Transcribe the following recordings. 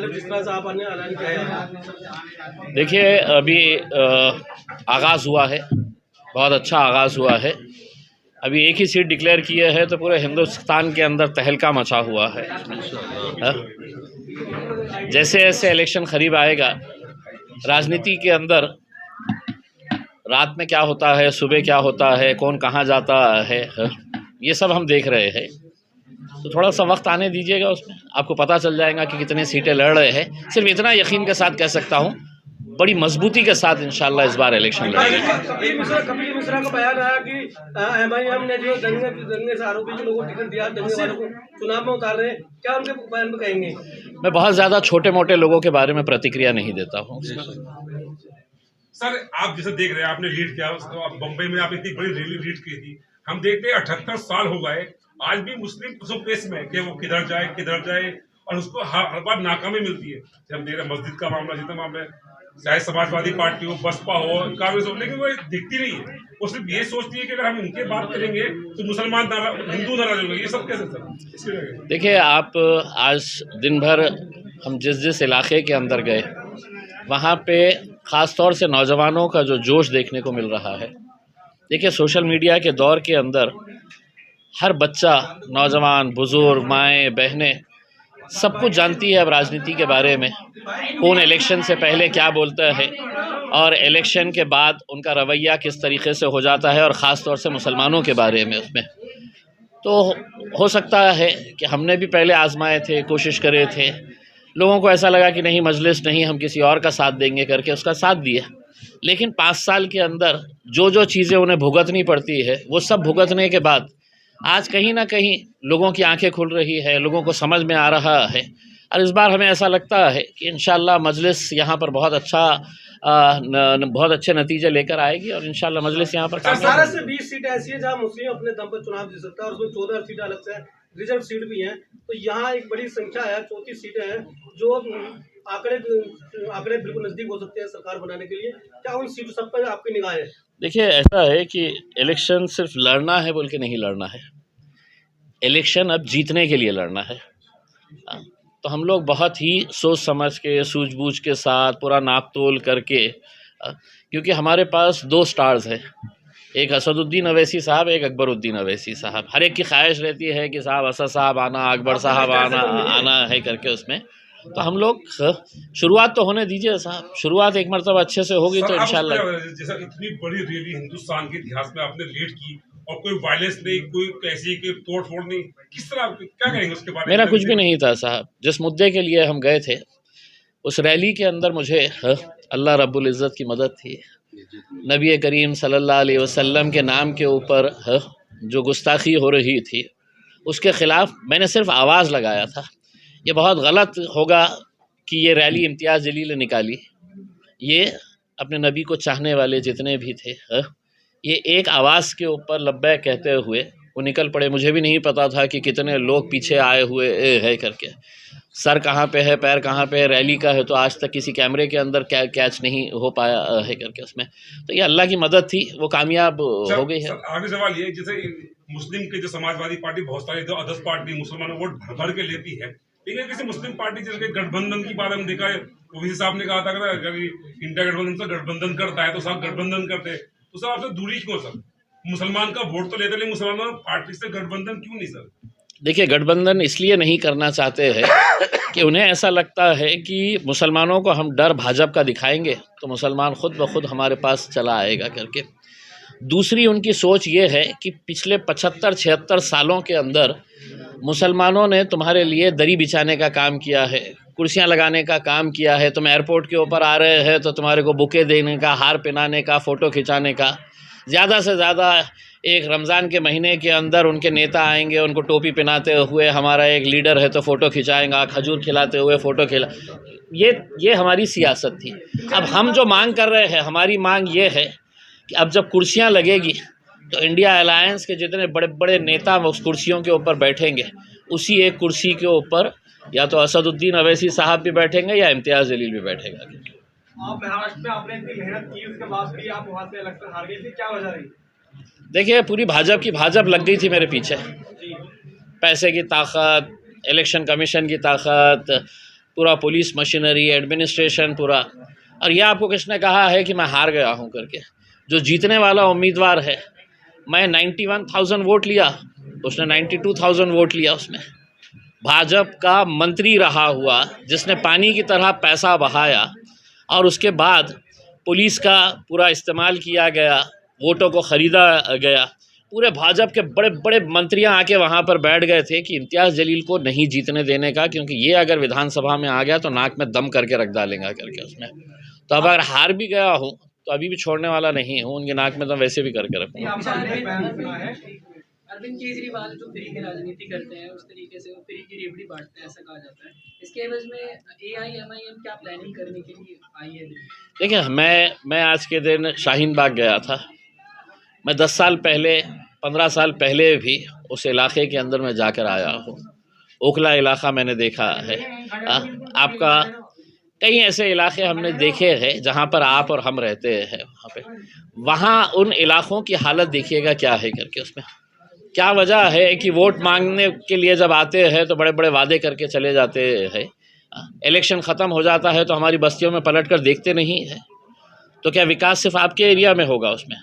तो जिस तरह से आपने ऐलान किया है। देखिए, अभी आगाज़ हुआ है, बहुत अच्छा आगाज़ हुआ है। अभी एक ही सीट डिक्लेयर किए है तो पूरे हिंदुस्तान के अंदर तहलका मचा हुआ है। जैसे जैसे इलेक्शन करीब आएगा, राजनीति के अंदर रात में क्या होता है, सुबह क्या होता है, कौन कहाँ जाता है, ये सब हम देख रहे हैं। तो थोड़ा सा वक्त आने दीजिएगा, उसमें आपको पता चल जाएगा कि कितने सीटें लड़ रहे हैं। सिर्फ इतना यकीन के साथ कह सकता हूँ, बड़ी मजबूती के साथ इंशाल्लाह इस बार इलेक्शन लड़ेंगे। कपिल मिश्रा का बयान आया कि एमआईएम ने जो दंगे से आरोपी जो लोगों को टिकट दिया, दंगे वालों को चुनाव में उतार रहे हैं, क्या उनके बयान में कहेंगे? मैं बहुत ज़्यादा छोटे मोटे लोगों के बारे में प्रतिक्रिया नहीं देता हूँ। सर, आप जैसे देख रहे हैं, आपने लीड किया, बम्बई में आप इतनी बड़ी रैली लीड की थी। हम देखते हैं 78 साल हो गए, आज भी मुस्लिम पेश में कि वो किधर जाए और उसको हर बार नाकामी मिलती है। हम देख रहे हैं मस्जिद का मामला, जितना मामला चाहे समाजवादी पार्टी हो, बसपा हो, कांग्रेस हो, लेकिन वो दिखती नहीं है। वो सिर्फ ये सोचती है कि अगर हम उनके बात करेंगे तो मुसलमान हिंदू नाराज होंगे। ये सब कैसे सर? देखिए, आप आज दिन भर हम जिस इलाके के अंदर गए, वहाँ पे ख़ास तौर से नौजवानों का जो जोश देखने को मिल रहा है। देखिए, सोशल मीडिया के दौर के अंदर हर बच्चा, नौजवान, बुज़ुर्ग, माएँ, बहनें सब कुछ जानती है अब राजनीति के बारे में। कौन इलेक्शन से पहले क्या बोलता है और इलेक्शन के बाद उनका रवैया किस तरीके से हो जाता है, और ख़ास तौर से मुसलमानों के बारे में उसमें। तो हो सकता है कि हमने भी पहले आजमाए थे, कोशिश करे थे, लोगों को ऐसा लगा कि नहीं मजलिस नहीं, हम किसी और का साथ देंगे करके उसका साथ दिया। लेकिन 5 साल के अंदर जो चीज़ें उन्हें भुगतनी पड़ती है, वो सब भुगतने के बाद आज कहीं ना कहीं लोगों की आंखें खुल रही है, लोगों को समझ में आ रहा है। और इस बार हमें ऐसा लगता है कि इंशाल्लाह मजलिस यहाँ पर बहुत अच्छे नतीजे लेकर आएगी और इंशाल्लाह मजलिस यहाँ पर 18 से 20 सीटें ऐसी हैं जहाँ मुस्लिम अपने दम पर चुनाव जीत सकता है, और उसमें 14 सीटें अलग से रिजर्व सीट भी हैं। तो यहाँ एक बड़ी संख्या है, 34 सीटें हैं जो आंकड़े बिल्कुल नजदीक हो सकते हैं सरकार बनाने के लिए। क्या उन सीटों सब पर आपकी निगाह है? देखिए, ऐसा है कि इलेक्शन सिर्फ लड़ना है बोल के नहीं लड़ना है, इलेक्शन अब जीतने के लिए लड़ना है। तो हम लोग बहुत ही सोच समझ के, सूझबूझ के साथ, पूरा नाप तोल करके, क्योंकि हमारे पास 2 स्टार्स हैं, एक असदुद्दीन अवैसी साहब, एक अकबरुद्दीन अवैसी साहब। हर एक की ख्वाहिश रहती है कि साहब असद साहब आना, अकबर साहब आना है करके उसमें। तो हम लोग शुरुआत तो होने दीजिए साहब, शुरुआत एक मरतबा अच्छे से होगी तो इंशाल्लाह। जैसा इतनी बड़ी रैली हिंदुस्तान के इतिहास में आपने लीड की और कोई वायलेंस नहीं, कोई कैसी की तोड़ फोड़ नहीं, किस तरह क्या कहेंगे उसके बारे में? मेरा कुछ भी नहीं था साहब। जिस मुद्दे के लिए हम गए थे, उस रैली के अंदर मुझे अल्लाह रब्बुल इज़्ज़त की मदद थी, नबी करीम सल्लल्लाहु अलैहि वसल्लम के नाम के ऊपर जो गुस्ताखी हो रही थी उसके ख़िलाफ़ मैंने सिर्फ आवाज़ लगाया था। ये बहुत गलत होगा कि ये रैली इम्तियाज़ जलील ने निकाली। ये अपने नबी को चाहने वाले जितने भी थे, ये एक आवाज़ के ऊपर लब्बैक कहते हुए वो निकल पड़े। मुझे भी नहीं पता था कि कितने लोग पीछे आए हुए है करके। सर कहाँ पे है, पैर कहाँ पे है, रैली का है तो आज तक किसी कैमरे के अंदर कैच नहीं हो पाया है करके उसमें। तो ये अल्लाह की मदद थी, वो कामयाब हो गई है। आगे सवाल ये, जैसे मुस्लिम के जो समाजवादी पार्टी बहुत सारी जो अदर्स पार्टी मुसलमानों वोट भर के लेती है, लेकिन किसी मुस्लिम पार्टी जैसे गठबंधन की बात हम देखा है, ओवैसी साहब ने कहा था कि इंडिया गठबंधन से गठबंधन करता है तो सब गठबंधन करते हैं, तो सर आपसे दूरी क्यों सर? मुसलमान का वोट तो लेते, लेकिन मुसलमान पार्टी से गठबंधन क्यों नहीं सर? देखिए, गठबंधन इसलिए नहीं करना चाहते हैं कि उन्हें ऐसा लगता है कि मुसलमानों को हम डर भाजपा का दिखाएंगे तो मुसलमान खुद ब खुद हमारे पास चला आएगा करके। दूसरी उनकी सोच ये है कि पिछले 75-76 सालों के अंदर मुसलमानों ने तुम्हारे लिए दरी बिछाने का काम किया है, कुर्सियां लगाने का काम किया है, तुम एयरपोर्ट के ऊपर आ रहे हैं तो तुम्हारे को बुके देने का, हार पहनाने का, फ़ोटो खिंचाने का। ज़्यादा से ज़्यादा एक रमज़ान के महीने के अंदर उनके नेता आएंगे, उनको टोपी पहनाते हुए, हमारा एक लीडर है तो फ़ोटो खिंचाएंगा, खजूर खिलाते हुए फ़ोटो खिला। ये हमारी सियासत थी। अब हम जो मांग कर रहे हैं, हमारी मांग ये है कि अब जब कुर्सियां लगेगी तो इंडिया अलायंस के जितने बड़े बड़े नेता उस कुर्सियों के ऊपर बैठेंगे, उसी एक कुर्सी के ऊपर या तो असदुद्दीन अवैसी साहब भी बैठेंगे या इम्तियाज़ जलील भी बैठेगा। आप महाराष्ट्र में आपने इतनी मेहनत की, उसके बाद भी आप वहाँ से इलेक्शन हार गए थे, क्या वजह रही? देखिए, पूरी भाजपा लग गई थी मेरे पीछे। पैसे की ताकत, इलेक्शन कमीशन की ताकत, पूरा पुलिस मशीनरी, एडमिनिस्ट्रेशन पूरा। और यह आपको किसने कहा है कि मैं हार गया हूँ करके? जो जीतने वाला उम्मीदवार है, मैं 91,000 वोट लिया, उसने 92,000 वोट लिया। उसमें भाजपा का मंत्री रहा हुआ जिसने पानी की तरह पैसा बहाया और उसके बाद पुलिस का पूरा इस्तेमाल किया गया, वोटों को ख़रीदा गया। पूरे भाजपा के बड़े बड़े मंत्रियां आके वहाँ पर बैठ गए थे कि इम्तियाज़ जलील को नहीं जीतने देने का, क्योंकि ये अगर विधानसभा में आ गया तो नाक में दम करके रख डालेंगे करके उसमें। तो अब अगर हार भी गया हूँ तो अभी भी छोड़ने वाला नहीं हूँ, उनके नाक में दम वैसे भी करके रखूँगा। अरविंद केजरीवाल जो फ्री की राजनीति करते हैं उस तरीके से वो फ्री की रेवड़ी बांटते हैं, ऐसा कहा जाता है। इसके एवज में AIMIM क्या प्लानिंग करने के लिए आई है? देखिए, मैं आज के दिन शाहीन बाग गया था। मैं 10 साल पहले, 15 साल पहले भी उस इलाके के अंदर मैं जाकर आया हूँ। ओखला इलाका मैंने देखा है। आपका कई ऐसे इलाके हमने देखे हैं जहाँ पर आप और हम रहते हैं वहाँ पे। वहाँ उन इलाकों की हालत देखिएगा क्या है करके। उसमें क्या वजह है कि वोट मांगने के लिए जब आते हैं तो बड़े बड़े वादे करके चले जाते हैं, इलेक्शन ख़त्म हो जाता है तो हमारी बस्तियों में पलट कर देखते नहीं है। तो क्या विकास सिर्फ आपके एरिया में होगा उसमें?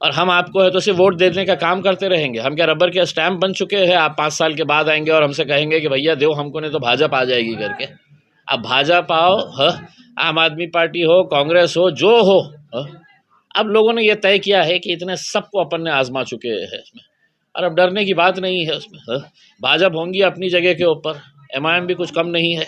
और हम आपको है तो सिर्फ वोट देने का काम करते रहेंगे? हम क्या रबर के स्टैम्प बन चुके हैं? आप 5 साल के बाद आएंगे और हमसे कहेंगे कि भैया दो हमको, नहीं तो भाजपा आ जाएगी करके। अब भाजपा हो, आम आदमी पार्टी हो, कांग्रेस हो, जो हो, अब लोगों ने ये तय किया है कि इतने सबको अपन ने आजमा चुके हैं इसमें, और अब डरने की बात नहीं है उसमें। भाजपा होंगी अपनी जगह के ऊपर, MIM भी कुछ कम नहीं है।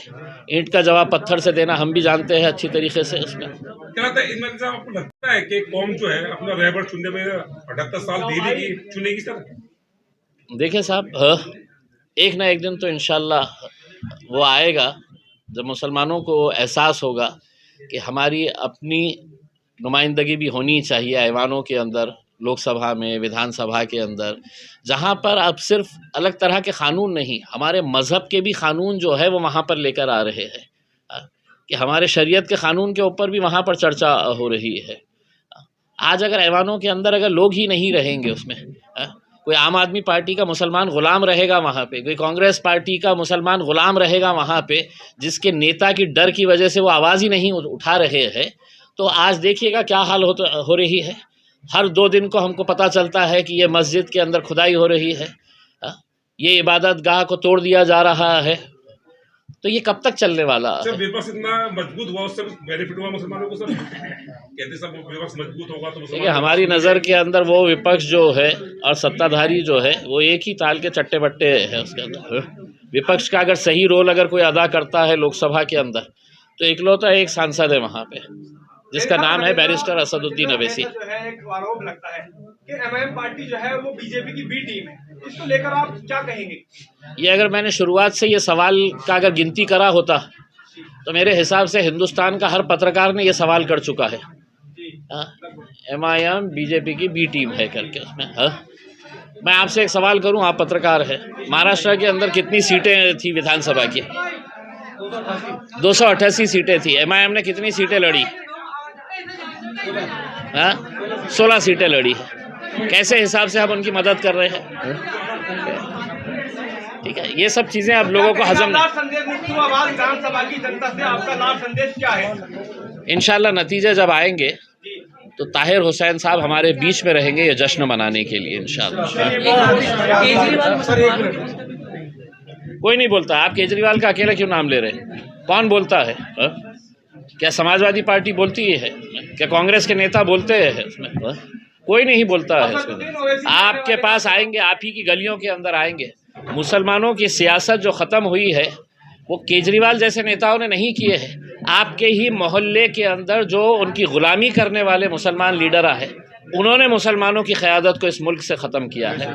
ईंट का जवाब पत्थर से देना हम भी जानते हैं अच्छी तरीके से उसमें। क्या आपको लगता है कि कौम जो है अपना रहबर चुनने में 78 साल दिल्ली की चुनेगी सर? देखिए साहब, एक ना एक दिन तो इंशाल्लाह वो आएगा जब मुसलमानों को एहसास होगा कि हमारी अपनी नुमाइंदगी भी होनी चाहिए ऐवानों के अंदर, लोकसभा में, विधानसभा के अंदर, जहाँ पर अब सिर्फ अलग तरह के क़ानून नहीं, हमारे मज़हब के भी क़ानून जो है वो वहाँ पर लेकर आ रहे हैं, कि हमारे शरीयत के क़ानून के ऊपर भी वहाँ पर चर्चा हो रही है। आज अगर ऐवानों के अंदर अगर लोग ही नहीं रहेंगे उसमें, कोई आम आदमी पार्टी का मुसलमान ग़ुलाम रहेगा वहाँ पे, कोई कांग्रेस पार्टी का मुसलमान ग़ुलाम रहेगा वहाँ पे, जिसके नेता की डर की वजह से वो आवाज़ ही नहीं उठा रहे हैं, तो आज देखिएगा क्या हाल हो रही है। हर 2 दिन को हमको पता चलता है कि ये मस्जिद के अंदर खुदाई हो रही है, ये इबादत गाह को तोड़ दिया जा रहा है। तो ये कब तक चलने वाला है? सर विपक्ष इतना मजबूत हुआ, उससे बेनिफिट हुआ मुसलमानों को सर? कहते सब विपक्ष मजबूत होगा तो देखिए, हमारी नज़र के अंदर वो विपक्ष जो है और सत्ताधारी जो है वो एक ही ताल के चट्टे बट्टे है उसके अंदर। विपक्ष का अगर सही रोल अगर कोई अदा करता है लोकसभा के अंदर तो इकलौता एक सांसद है वहाँ पे, जिसका नाम है बैरिस्टर असदुद्दीन अवैसी। जो है एक आरोप लगता है कि MIM पार्टी जो है वो बीजेपी की बी टीम है, इसको लेकर आप क्या कहेंगे? ये अगर मैंने शुरुआत से ये सवाल का अगर गिनती करा होता तो मेरे हिसाब से हिंदुस्तान का हर पत्रकार ने ये सवाल कर चुका है। MIM बीजेपी की बी टीम है करके उसमें। मैं आपसे एक सवाल करूं, आप पत्रकार हैं, महाराष्ट्र के अंदर कितनी सीटें थी विधानसभा की? 288 सीटें थी। MIM ने कितनी सीटें लड़ी? 16 सीटें लड़ी। कैसे हिसाब से हम उनकी मदद कर रहे हैं? ठीक है, ये सब चीज़ें आप लोगों को हजम विधानसभा की जनता से आपका लाभ संदेश क्या है? इंशाल्लाह नतीजे जब आएंगे तो ताहिर हुसैन साहब हमारे बीच में रहेंगे ये जश्न मनाने के लिए इंशाल्लाह। कोई नहीं बोलता। आप केजरीवाल का अकेला क्यों नाम ले रहे हैं? कौन बोलता है? क्या समाजवादी पार्टी बोलती है? क्या कांग्रेस के नेता बोलते हैं इसमें? कोई नहीं बोलता है इसमें। आपके पास आएंगे, आप ही की गलियों के अंदर आएंगे। मुसलमानों की सियासत जो ख़त्म हुई है वो केजरीवाल जैसे नेताओं ने नहीं किए हैं। आपके ही मोहल्ले के अंदर जो उनकी ग़ुलामी करने वाले मुसलमान लीडर आए, उन्होंने मुसलमानों की क़यादत को इस मुल्क से ख़त्म किया है।